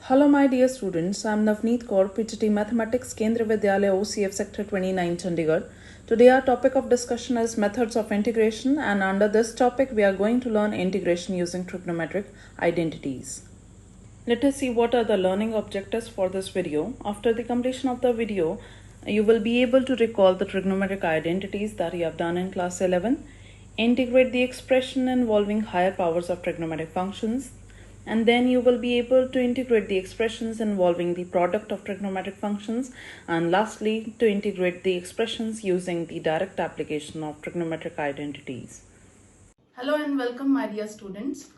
Hello my dear students, I am Navneet Kaur, PGT Mathematics, Kendra Vidyalaya OCF Sector 29 Chandigarh. Today our topic of discussion is methods of integration, and under this topic we are going to learn integration using trigonometric identities. Let us see what are the learning objectives for this video. After the completion of the video, you will be able to recall the trigonometric identities that you have done in class 11, integrate the expression involving higher powers of trigonometric functions, and then you will be able to integrate the expressions involving the product of trigonometric functions, and lastly to integrate the expressions using the direct application of trigonometric identities. Hello and welcome my dear students.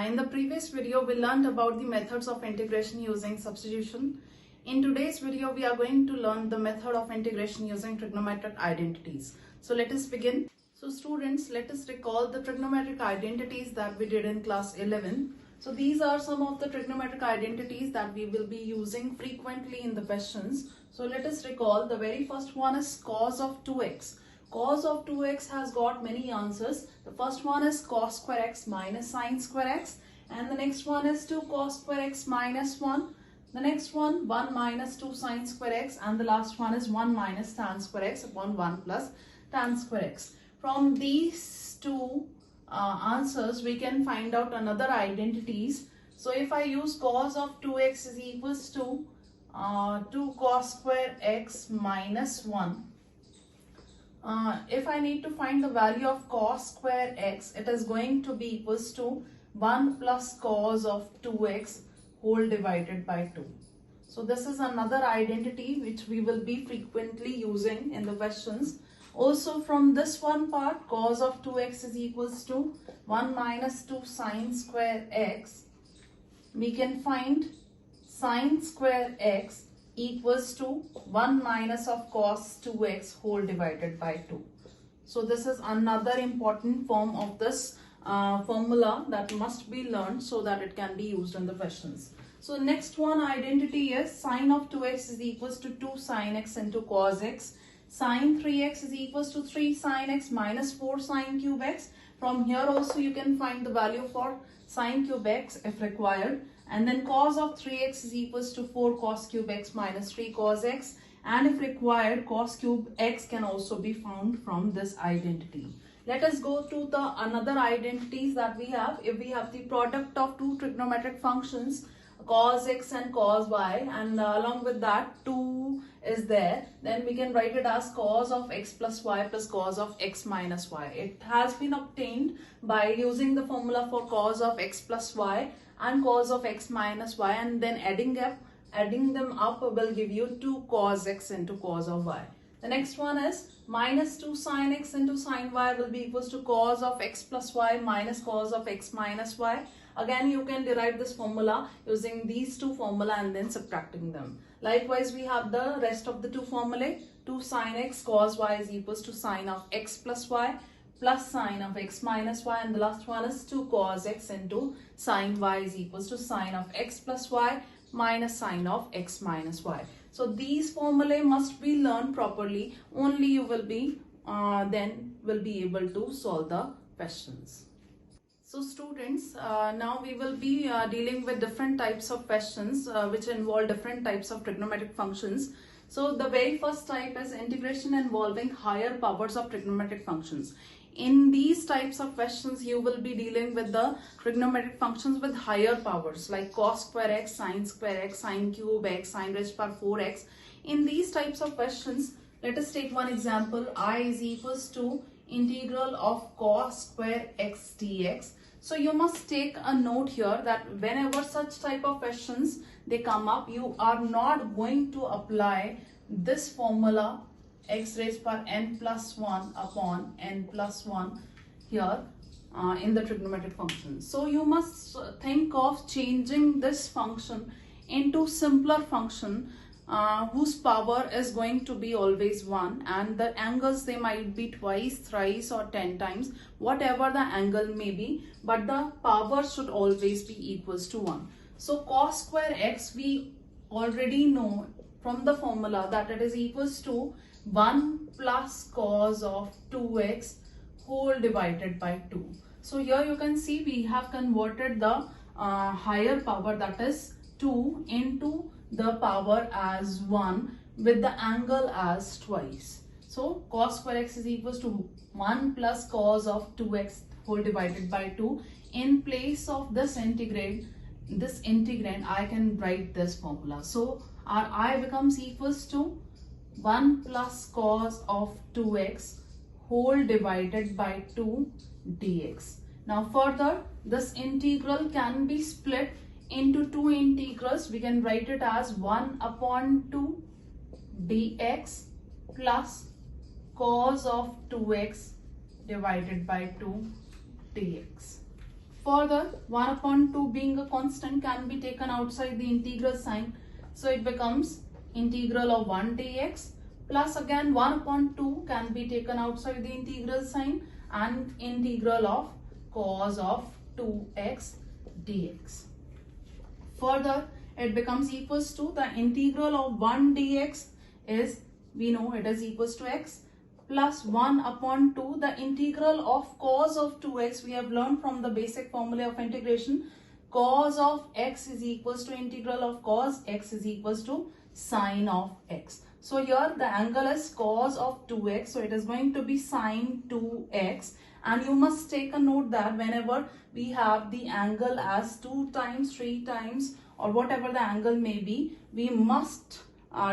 In the previous video we learned about the methods of integration using substitution. In today's video we are going to learn the method of integration using trigonometric identities. So let us begin. So students, let us recall the trigonometric identities that we did in class 11. So these are some of the trigonometric identities that we will be using frequently in the questions. So let us recall. The very first one is cos of 2x. Cos of 2x has got many answers. The first one is cos square x minus sin square x, and the next one is 2 cos square x minus 1. The next one 1 minus 2 sin square x, and the last one is 1 minus tan square x upon 1 plus tan square x. From these two answers we can find out another identities. So if I use cos of 2x is equals to 2 cos square x minus 1. If I need to find the value of cos square x, it is going to be equals to 1 plus cos of 2x whole divided by 2. So this is another identity which we will be frequently using in the questions. Also from this one part, cos of 2x is equals to 1 minus 2 sin square x. We can find sin square x equals to 1 minus of cos 2x whole divided by 2. So this is another important form of this formula that must be learned so that it can be used in the questions. So next one identity is sin of 2x is equals to 2 sin x into cos x. Sin 3x is equals to 3 sin x minus 4 sin cube x. From here also you can find the value for sin cube x if required. And then cos of 3x is equals to 4 cos cube x minus 3 cos x. And if required, cos cube x can also be found from this identity. Let us go to the another identities that we have. If we have the product of two trigonometric functions, cos x and cos y, and along with that 2 is there, then we can write it as cos of x plus y plus cos of x minus y. It has been obtained by using the formula for cos of x plus y and cos of x minus y, and then adding them up will give you 2 cos x into cos of y. The next one is minus 2 sin x into sin y will be equals to cos of x plus y minus cos of x minus y. Again you can derive this formula using these two formula and then subtracting them. Likewise we have the rest of the two formulae. 2 sin x cos y is equals to sin of x plus y plus sin of x minus y, and the last one is 2 cos x into sin y is equals to sin of x plus y minus sin of x minus y. So these formulae must be learned properly, only you will be then will be able to solve the questions. So students, now we will be dealing with different types of questions which involve different types of trigonometric functions. So the very first type is integration involving higher powers of trigonometric functions. In these types of questions, you will be dealing with the trigonometric functions with higher powers like cos square x, sin cube x, sin raised to power 4x. In these types of questions, let us take one example. I is equals to integral of cos square x dx. So you must take a note here that whenever such type of questions they come up, you are not going to apply this formula x raised to power n plus 1 upon n plus 1 here in the trigonometric function. So you must think of changing this function into simpler function whose power is going to be always 1, and the angles they might be twice, thrice or 10 times, whatever the angle may be, but the power should always be equals to 1. So cos square x we already know from the formula that it is equals to 1 plus cos of 2x whole divided by 2. So here you can see we have converted the higher power, that is 2 into the power as 1 with the angle as twice. So cos square x is equals to 1 plus cos of 2x whole divided by 2. In place of this integrand I can write this formula. So our I becomes equals to 1 plus cos of 2x whole divided by 2 dx. Now further, this integral can be split into two integrals. We can write it as 1 upon 2 dx plus cos of 2x divided by 2 dx. Further, 1 upon 2 being a constant can be taken outside the integral sign. So it becomes integral of 1 dx plus again 1 upon 2 can be taken outside the integral sign and integral of cos of 2x dx. Further, it becomes equals to the integral of 1 dx is, we know it is equals to x, plus 1 upon 2 the integral of cos of 2x. We have learned from the basic formula of integration, cos of x is equals to integral of cos x is equals to sine of x. So here the angle is cos of 2x, so it is going to be sine 2x, and you must take a note that whenever we have the angle as 2 times, 3 times or whatever the angle may be, we must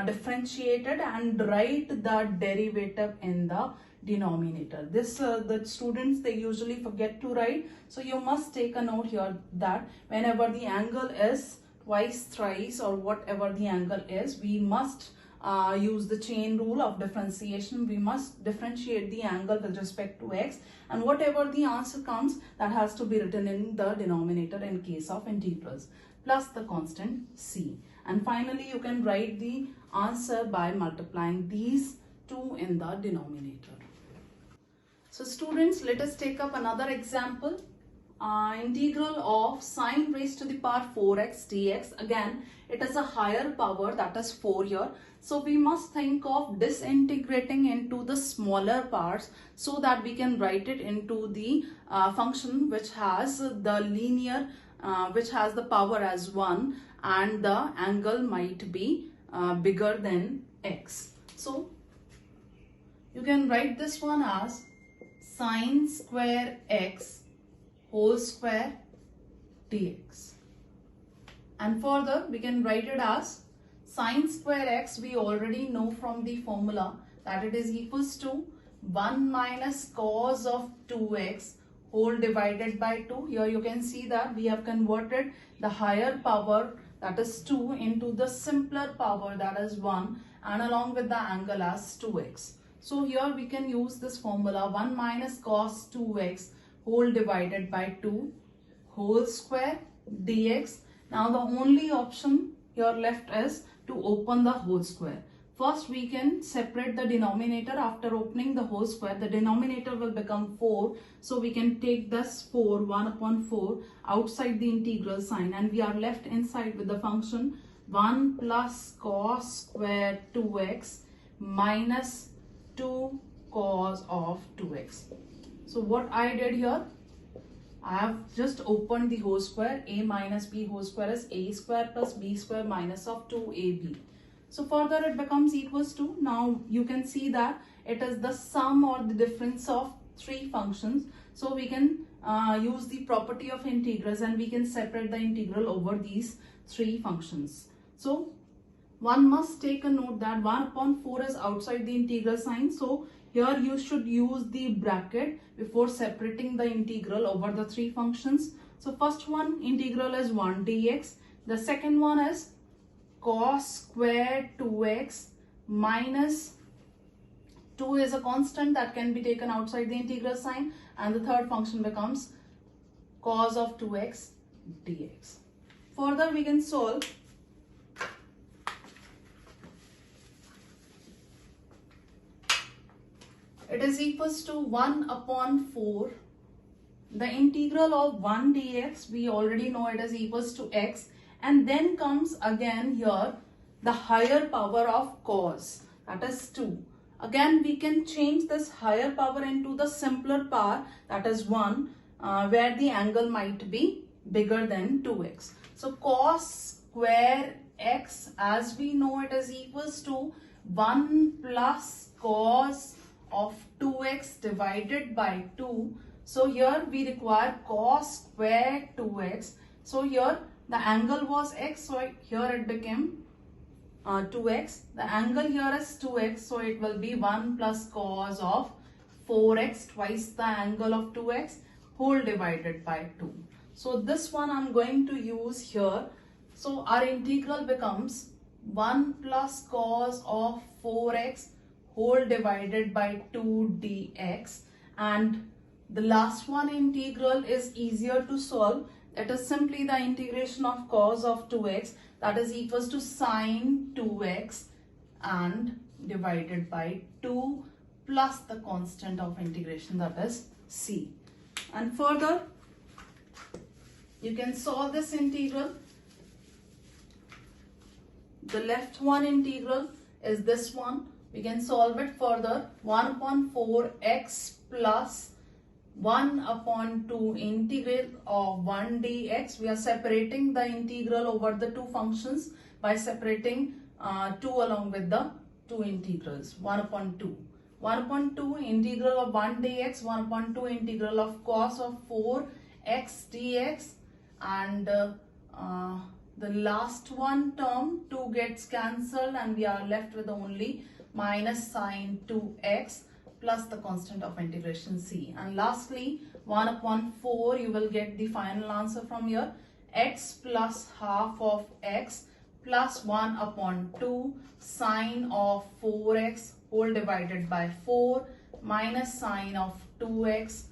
differentiate it and write the derivative in the denominator. This the students, they usually forget to write, so you must take a note here that whenever the angle is twice, thrice or whatever the angle is, we must use the chain rule of differentiation. We must differentiate the angle with respect to x, and whatever the answer comes, that has to be written in the denominator in case of integrals, plus the constant c. And finally, you can write the answer by multiplying these two in the denominator. So students, let us take up another example. Integral of sine raised to the power 4x dx. Again, it is a higher power, that is 4 here. So we must think of disintegrating into the smaller parts so that we can write it into the function which has the linear, which has the power as 1 and the angle might be bigger than x. So you can write this one as sine square x whole square dx. And further, we can write it as sine square x. We already know from the formula that it is equals to 1 minus cos of 2x whole divided by 2. Here you can see that we have converted the higher power, that is 2, into the simpler power, that is 1, and along with the angle as 2x. So here we can use this formula 1 minus cos 2x whole divided by 2 whole square dx. Now the only option here left is to open the whole square. First we can separate the denominator. After opening the whole square, the denominator will become 4. So we can take this 4, 1 upon 4 outside the integral sign, and we are left inside with the function 1 plus cos square 2x minus 2 cos of 2x. So what I did here, I have just opened the whole square. A minus b whole square is a square plus b square minus of 2ab. So further it becomes equals to, now you can see that it is the sum or the difference of three functions. So we can use the property of integrals and we can separate the integral over these three functions. So one must take a note that 1 upon 4 is outside the integral sign. So here you should use the bracket before separating the integral over the three functions. So first one, integral is 1 dx. The second one is cos square 2x minus 2 is a constant that can be taken outside the integral sign, and the third function becomes cos of 2x dx. Further we can solve. It is equals to 1 upon 4. The integral of 1 dx, we already know it is equals to x. And then comes again here the higher power of cos, that is 2. Again we can change this higher power into the simpler power, that is 1, where the angle might be bigger than 2x. So cos square x, as we know it is equals to 1 plus cos of 2x divided by 2. So here we require cos square 2x. So here the angle was x, so here it became 2x. The angle here is 2x, so it will be 1 plus cos of 4x, twice the angle of 2x, whole divided by 2. So this one I'm going to use here. So our integral becomes 1 plus cos of 4x whole divided by 2 dx, and the last one integral is easier to solve. It is simply the integration of cos of 2x, that is equals to sine 2x and divided by 2 plus the constant of integration, that is c. And further you can solve this integral. The left one integral is this one. We can solve it further. 1 upon 4x plus 1 upon 2 integral of 1 dx. We are separating the integral over the two functions by separating 2 along with the two integrals. 1 upon 2. 1 upon 2 integral of 1 dx, 1 upon 2 integral of cos of 4x dx, and the last one term 2 gets cancelled and we are left with only minus sine 2x plus the constant of integration c. And lastly 1 upon 4, you will get the final answer from here, x plus half of x plus 1 upon 2 sine of 4x whole divided by 4 minus sine of 2x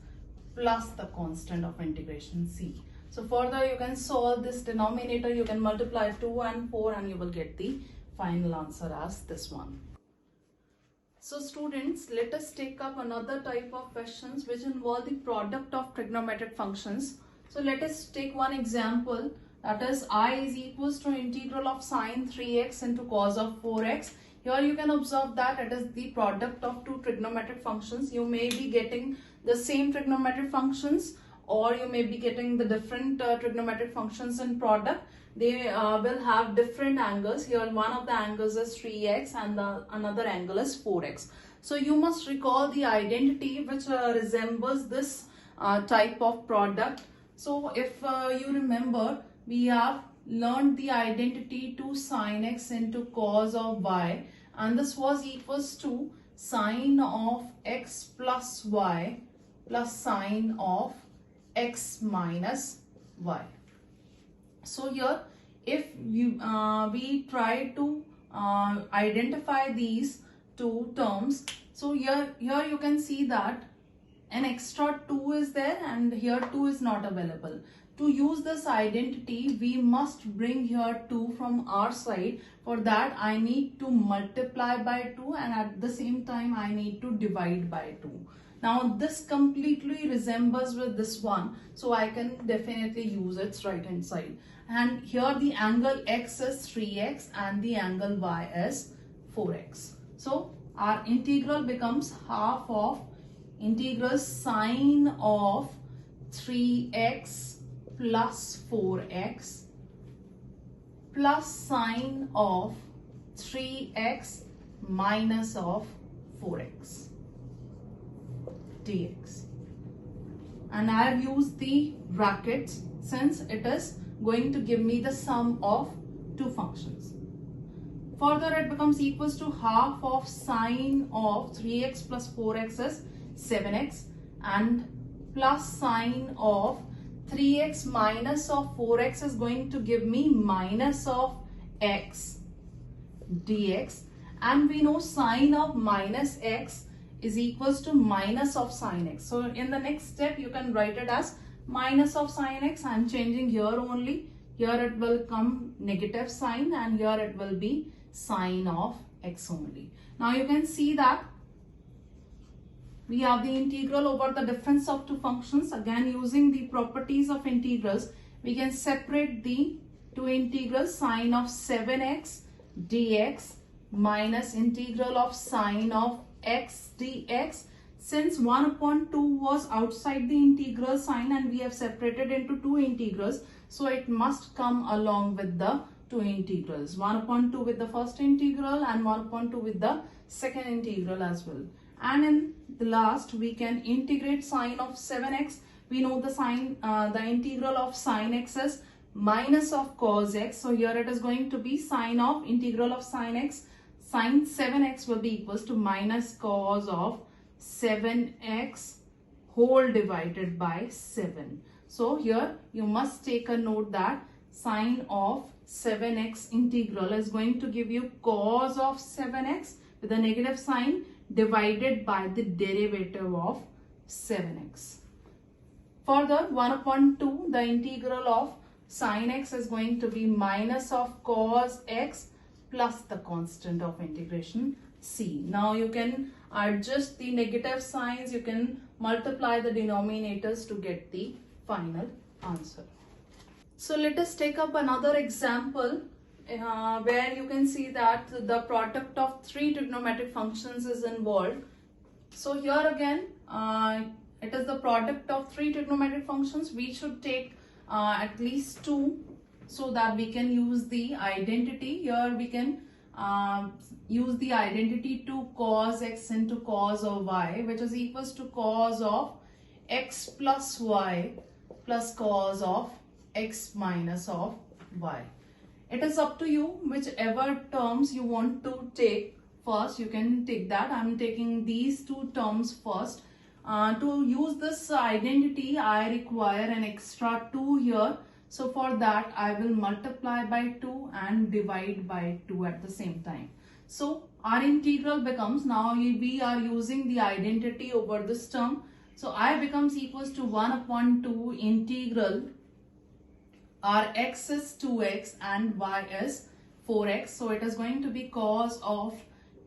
plus the constant of integration c. So further you can solve this denominator, you can multiply 2 and 4 and you will get the final answer as this one. So students, let us take up another type of questions which involve the product of trigonometric functions. So let us take one example, that is I is equals to integral of sine 3x into cos of 4x. Here you can observe that it is the product of two trigonometric functions. You may be getting the same trigonometric functions or you may be getting the different trigonometric functions in product. They will have different angles. Here one of the angles is 3x and the another angle is 4x. So you must recall the identity which resembles this type of product. So if you remember, we have learned the identity to sine x into cos of y, and this was equals to sine of x plus y plus sine of x minus y. So here if you we try to identify these two terms, so here you can see that an extra 2 is there and here 2 is not available. To use this identity, we must bring here 2 from our side. For that I need to multiply by 2 and at the same time I need to divide by 2. Now this completely resembles with this one, so I can definitely use its right hand side. And here the angle x is 3x and the angle y is 4x. So our integral becomes half of integral sine of 3x plus 4x plus sine of 3x minus of 4x dx. And I have used the brackets since it is going to give me the sum of two functions. Further it becomes equals to half of sine of 3x plus 4x is 7x and plus sine of 3x minus of 4x is going to give me minus of x dx, and we know sine of minus x is equals to minus of sine x. So in the next step you can write it as minus of sine x. I am changing here only. Here it will come negative sign and here it will be sine of x only. Now you can see that we have the integral over the difference of two functions. Again, using the properties of integrals, we can separate the two integrals, sine of 7x dx minus integral of sine of x dx. Since 1 upon 2 was outside the integral sign and we have separated into two integrals, so it must come along with the two integrals, 1 upon 2 with the first integral and 1 upon 2 with the second integral as well. And in the last, we can integrate sine of 7x. We know the integral of sine x is minus of cos x. So here it is going to be sine of integral of sine x. Sine 7x will be equals to minus cos of 7x whole divided by 7. So here you must take a note that sine of 7x integral is going to give you cos of 7x with a negative sign divided by the derivative of 7x. Further, 1 upon 2, the integral of sine x is going to be minus of cos x plus the constant of integration c. Now you can adjust the negative signs, you can multiply the denominators to get the final answer. So let us take up another example where you can see that the product of three trigonometric functions is involved. So here again, it is the product of three trigonometric functions. We should take at least two so that we can use the identity. Here we can use the identity to cos x into cos of y, which is equals to cos of x plus y plus cos of x minus of y. It is up to you whichever terms you want to take first. You can take that. I am taking these two terms first. To use this identity, I require an extra 2 here. So for that, I will multiply by 2 and divide by 2 at the same time. So our integral becomes, now we are using the identity over this term. So I becomes equals to 1 upon 2 integral. Our x is 2x and y is 4x. So it is going to be cos of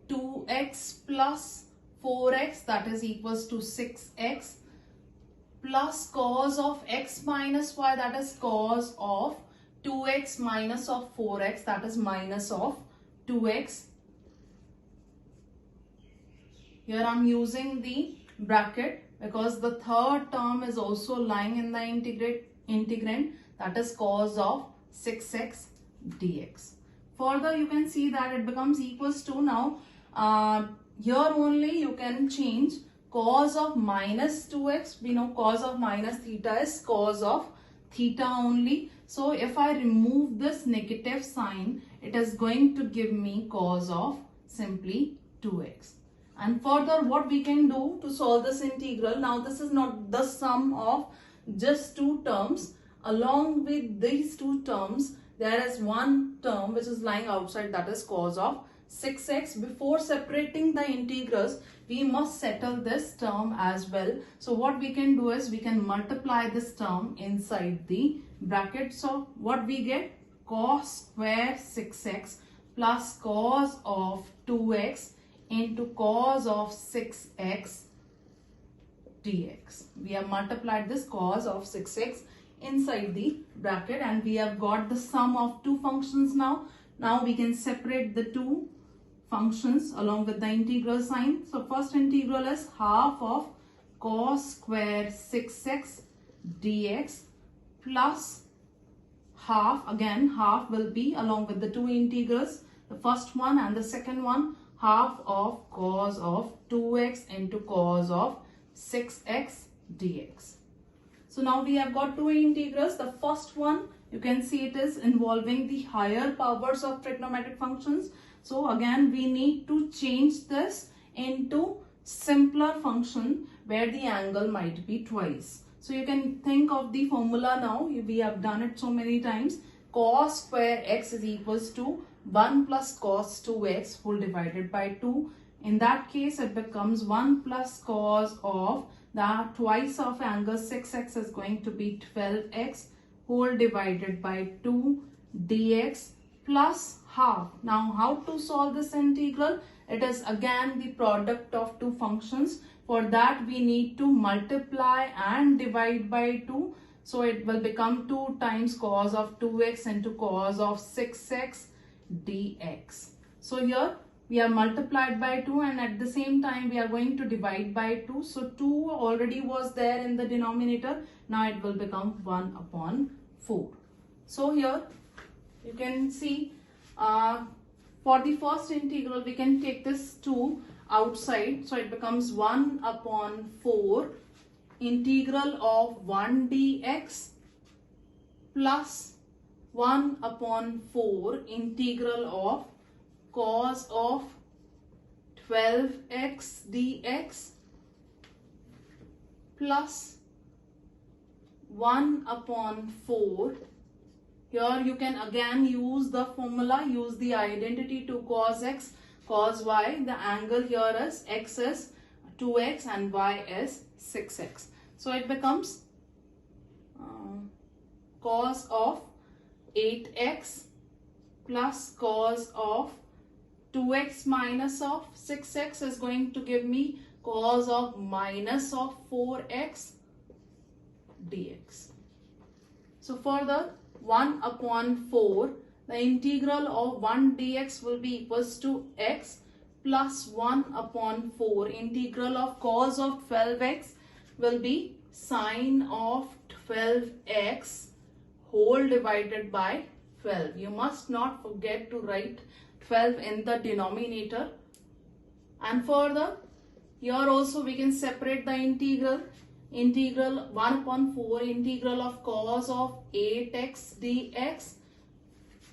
2x plus 4x, that is equals to 6x, plus cos of x minus y, that is cos of 2x minus of 4x, that is minus of 2x. Here I am using the bracket because the third term is also lying in the integrand, that is cos of 6x dx. Further, you can see that it becomes equals to, now here only you can change cos of minus 2x. We know cos of minus theta is cos of theta only. So if I remove this negative sign, it is going to give me cos of simply 2x. And further, what we can do to solve this integral, now this is not the sum of just two terms. Along with these two terms, there is one term which is lying outside, that is cos of 6x. Before separating the integrals, we must settle this term as well. So what we can do is we can multiply this term inside the bracket. So what we get? Cos square 6x plus cos of 2x into cos of 6x dx. We have multiplied this cos of 6x inside the bracket and we have got the sum of two functions now. Now we can separate the two functions along with the integral sign. So first integral is half of cos square 6x dx plus half, again half will be along with the two integrals, the first one and the second one, half of cos of 2x into cos of 6x dx. So now we have got two integrals. The first one, you can see it is involving the higher powers of trigonometric functions. So again, we need to change this into simpler function where the angle might be twice. So you can think of the formula now. We have done it so many times. Cos square x is equals to 1 plus cos 2x whole divided by 2. In that case, it becomes 1 plus cos of the twice of angle 6x is going to be 12x whole divided by 2 dx plus half. Now how to solve this integral? It is again the product of two functions. For that we need to multiply and divide by 2. So it will become 2 times cos of 2x into cos of 6x dx. So here we are multiplied by 2 and at the same time we are going to divide by 2. So 2 already was there in the denominator. Now it will become 1 upon 4. So here you can see for the first integral we can take this 2 outside, so it becomes 1 upon 4 integral of 1 dx plus 1 upon 4 integral of cos of 12x dx plus 1 upon 4. Here you can again use the formula, use the identity to cos x, cos y. The angle here is x is 2x and y is 6x. So it becomes cos of 8x plus cos of 2x minus of 6x is going to give me cos of minus of 4x dx. So further, 1 upon 4, the integral of 1 dx will be equals to x plus 1 upon 4 integral of cos of 12x will be sine of 12x whole divided by 12. You must not forget to write 12 in the denominator. And further, here also we can separate the integral 1 upon 4 integral of cos of 8x dx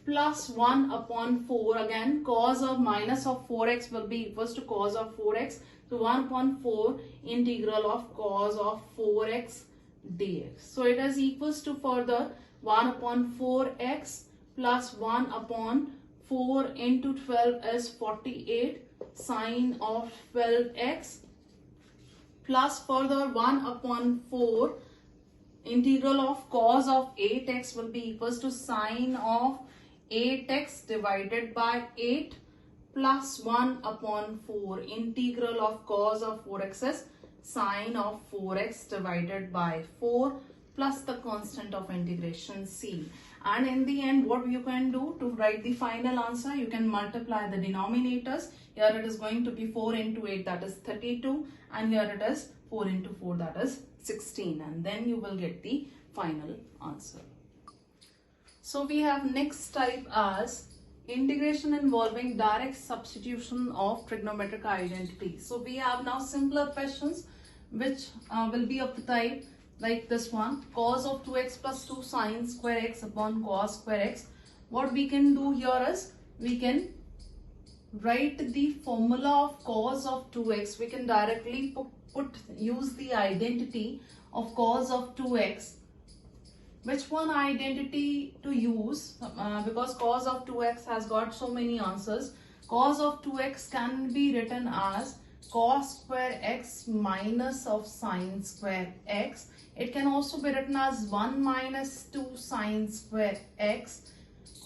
plus 1 upon 4, again cos of minus of 4x will be equals to cos of 4x. So 1 upon 4 integral of cos of 4x dx. So it is equals to further 1 upon 4x plus 1 upon 4 into 12 is 48 sine of 12x plus further 1 upon 4 integral of cos of 8x will be equals to sine of 8x divided by 8 plus 1 upon 4 integral of cos of 4x is sine of 4x divided by 4 plus the constant of integration c. And in the end, what you can do to write the final answer, you can multiply the denominators. Here it is going to be 4 into 8, that is 32, and here it is 4 into 4, that is 16, and then you will get the final answer. So we have next type as integration involving direct substitution of trigonometric identity. So we have now simpler questions which will be of the type like this one, cos of 2x plus 2 sine square x upon cos square x. What we can do here is we can write the formula of cos of 2x. We can directly use the identity of cos of 2x. Which one identity to use? Because cos of 2x has got so many answers. Cos of 2x can be written as cos square x minus of sine square x. It can also be written as 1 minus 2 sine square x,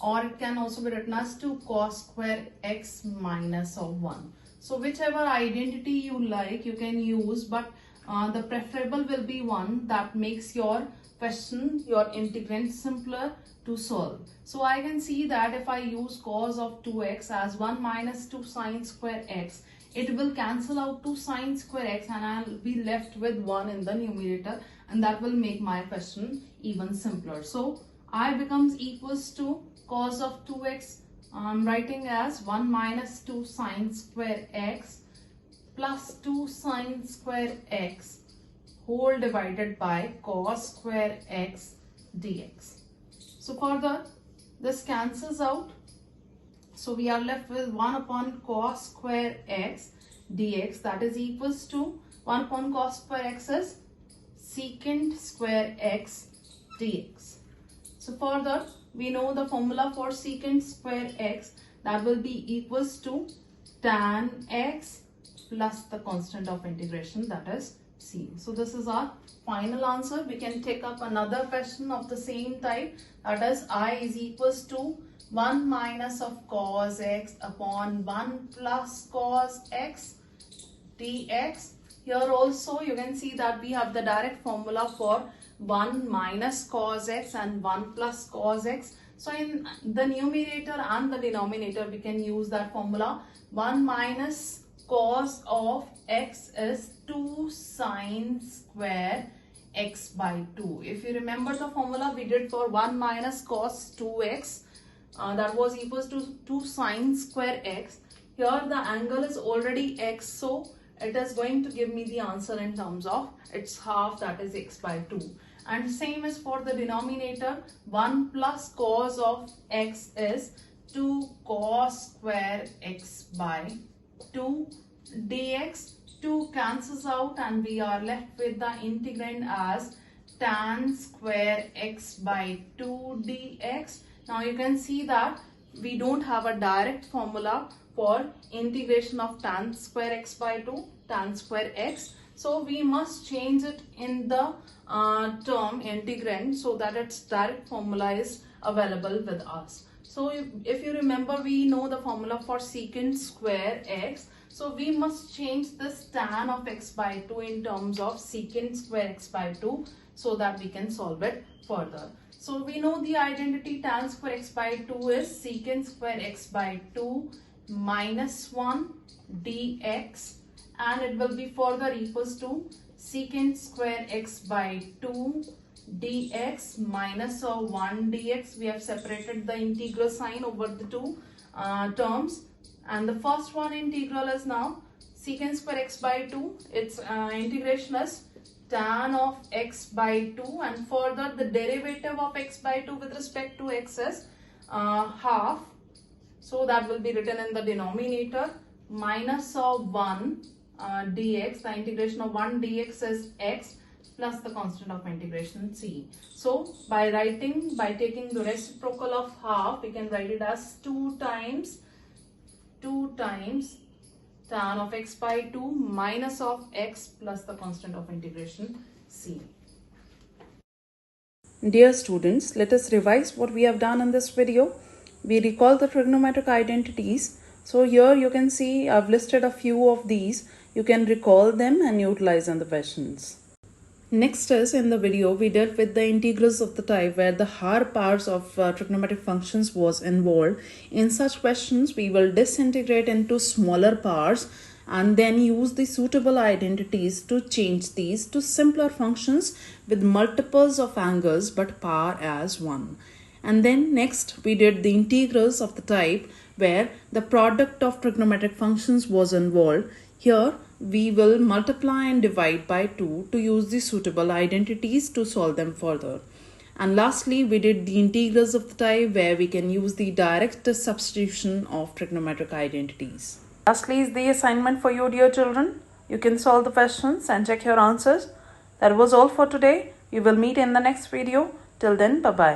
or it can also be written as 2 cos square x minus of 1. So whichever identity you like you can use, but the preferable will be one that makes your question, your integrand simpler to solve. So I can see that if I use cos of 2x as 1 minus 2 sine square x, it will cancel out 2 sine square x and I'll be left with 1 in the numerator, and that will make my question even simpler. So I becomes equals to cos of 2x, I'm writing as 1 minus 2 sine square x plus 2 sine square x whole divided by cos square x dx. So further this cancels out. So we are left with 1 upon cos square x dx, that is equals to 1 upon cos square x is secant square x dx. So further we know the formula for secant square x, that will be equals to tan x plus the constant of integration, that is c. So this is our final answer. We can take up another question of the same type, that is I is equals to 1 minus of cos x upon 1 plus cos x dx. Here also you can see that we have the direct formula for 1 minus cos x and 1 plus cos x. So in the numerator and the denominator we can use that formula. 1 minus cos of x is 2 sine square x by 2. If you remember the formula we did for 1 minus cos 2x, that was equals to 2 sine square x. Here the angle is already x, so it is going to give me the answer in terms of its half, that is x by 2. And same is for the denominator. 1 plus cos of x is 2 cos square x by 2 dx. 2 cancels out and we are left with the integrand as tan square x by 2 dx. Now you can see that we don't have a direct formula for integration of tan square x by 2, tan square x. So we must change it in the term integrand so that its direct formula is available with us. So if you remember, we know the formula for secant square x. So we must change this tan of x by 2 in terms of secant square x by 2 so that we can solve it further. So we know the identity tan square x by 2 is secant square x by 2 minus 1 dx, and it will be further equals to secant square x by 2 dx minus 1 dx. We have separated the integral sign over the two terms, and the first one integral is now secant square x by 2. Its integration is tan of x by 2, and further the derivative of x by 2 with respect to x is half. So that will be written in the denominator, minus of 1 dx. The integration of 1 dx is x plus the constant of integration c. So by taking the reciprocal of half, we can write it as 2 times tan of x by 2 minus of x plus the constant of integration c. Dear students, let us revise what we have done in this video. We recall the trigonometric identities. So here you can see I've listed a few of these. You can recall them and utilize in the questions. Next is, in the video we dealt with the integrals of the type where the higher powers of trigonometric functions was involved. In such questions we will disintegrate into smaller powers and then use the suitable identities to change these to simpler functions with multiples of angles but power as 1. And then next we did the integrals of the type where the product of trigonometric functions was involved. Here we will multiply and divide by 2 to use the suitable identities to solve them further. And lastly, we did the integrals of the type where we can use the direct substitution of trigonometric identities. Lastly is the assignment for you, dear children. You can solve the questions and check your answers. That was all for today. We will meet in the next video. Till then, bye-bye.